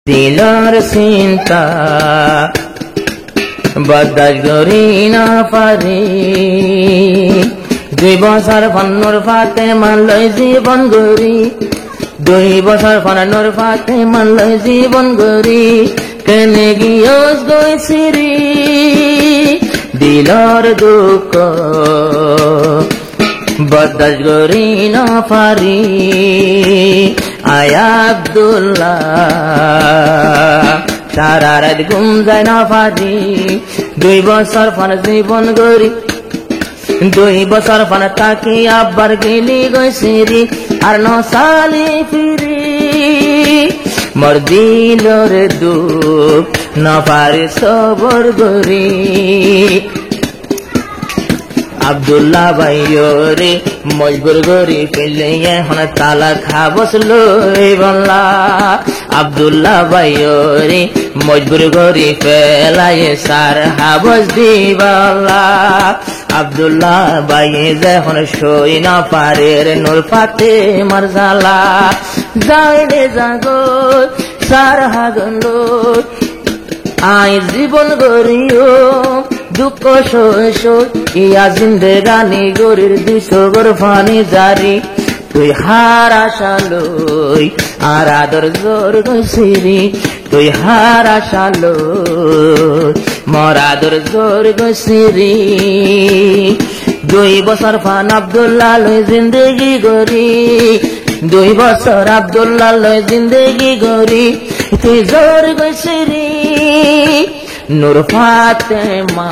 দিলর চিন্তা বরদাস্ত করি না পারি। 2 বছর ফন্নর ফাতে মানলই জীবন গরি, 2 বছর ফন্নর ফাতে মানলই জীবন গরি। কেনে গিয়স গৈছিরি দিলর দুঃখ বরদাস্ত করি না পারি। আয় আব্দুল্লাহ সারা রাত ঘুম যায় না পারি। 2 বছর পর জীবন গরি, 2 বছর পর তাকে আব্বার গেলি গৈছিরি আর নসালি ফিরি। মোর দিলর দুঃখ না পারি সবর গরি। আব্দুল্লাহ ভাইরে মজবুর গরি পেলে এখন তালা খাবসলো বল্লা। আব্দুল্লাহ ভাইরে মজবুর গরি পেলায় সার হাবস দিবাল্লা। আব্দুল্লাহ ভাই যখন সই না পারে নূর পাতে মারজালা। যায় রে জাগো সার হাগলো আই জীবন গরিও দুঃখ সই সই ইয়া জিন্দেগানি গরির 200 গর ফানি জারি। তুই হার আশা লই আর আদর জোর গৈছিরি, তুই হার আশা লই মোর আদর জোর গৈছিরি। 2 বছর ফান আব্দুল্লাহ লই জিন্দেগি গরি, 2 বছর আব্দুল্লাহ লই জিন্দেগি গরি। তুই জোর গৈছিরি নূর ফাতেমা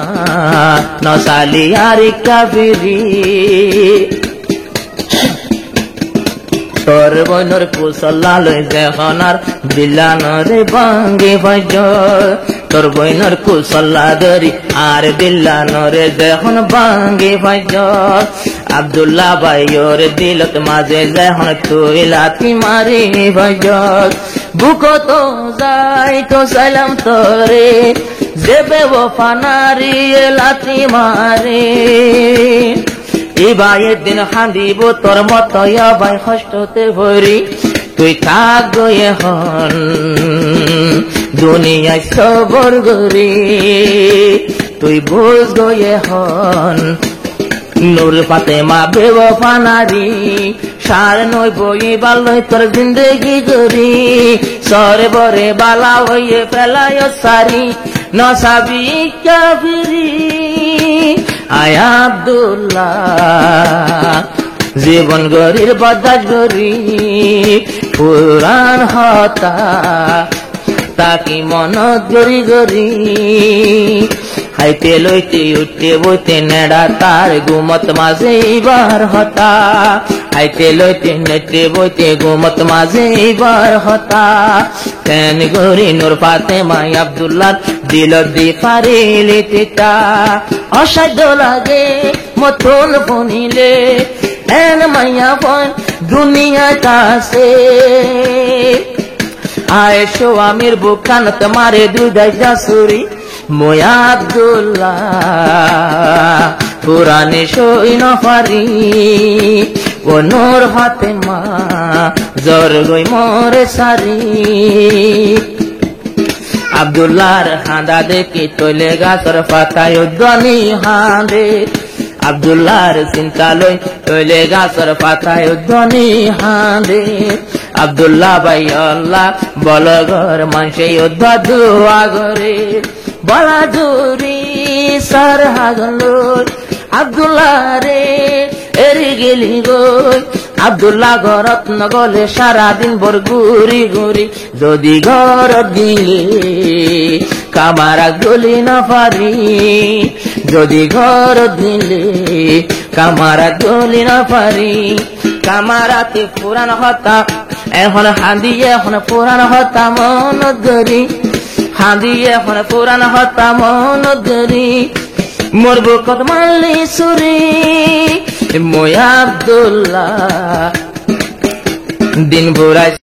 নসালি আর কাফিরি। তোর বইনর কুশলা লই যখন আর বিল্লানরে ভাঙ্গে ফজর, তোর বইনর কুশলা ধরি আর বিল্লানরে যখন ভাঙ্গে ফজর। আব্দুল্লাহ ভাইয়র দিলত মাঝে যখন তুই লাথি মারি ফজর। বুক তো যাই তো সালাম তোরে যে বেওফা নারী লাথি মারে। এই ভাইয়ের দিন হাঁদিব তোর মত ভাই কষ্টতে ভরি। তুই থাক গো এখন দুনিয়ায় সবর গরি, তুই বুঝ গো এখন নূর ফাতেমা বেওফা নারী। 9.5 বই বালয় তোর জিন্দেগি গরি, সরে বরে বালা হইয়ে ফেলায় সারি নসাবি কাফিরি। আয় আব্দুল্লাহ জীবন গরির বরদাস্ত গরি। পুরান হতা তাকি মনত গরি গরি। হাইতে লইতে উঠতে বইতে নেড়া তার গুমত মাঝে এইবার হতা। হাইতে লইতে নেটে বইতে গুমত মাঝে এইবার হতা। তেন গরি নূর ফাতেমা আব্দুল্লাহ দিল দি পারিলি তিতা। অসাধ্য লাগে মতন ফনিলে এন মাইয়া ফন দুনিয়া কাছে। আয়েশো আমির বুকান তোমারে দুদাই জাসুরি। মই আব্দুল্লাহ পুরানে সই না পারি। ও নূর ফাতেমা জোর গই মোরে সারি। আব্দুল্লাহর হাঁদা দেখি তৈলে গাছর পাতায় ধ্বনি হাঁদে। আব্দুল্লাহর চিন্তা লই তৈলে গাছর পাতায় ধ্বনি হাঁদে। আব্দুল্লাহ ভাই আল্লাহ বল ঘর মানুষে দোয়া করে বলা জুরি সার হাগলো। আব্দুল্লাহ রে এরি গেলি গই আব্দুল্লাহ ঘরত নগলে সারাদিন ভর ঘুরি ঘুরি। যদি ঘর দিলে কামারা গলি না পারি, যদি ঘর দিলে কামারা গলি না পারি। কামারাতে পুরান হতা এখন হাঁদি এখন পুরান হতা মন গরি। হাঁদি এখন পুরান হতা মন গরি। মোর বুকত মারলি সুরি মই আব্দুল্লাহ দিন ভোরাই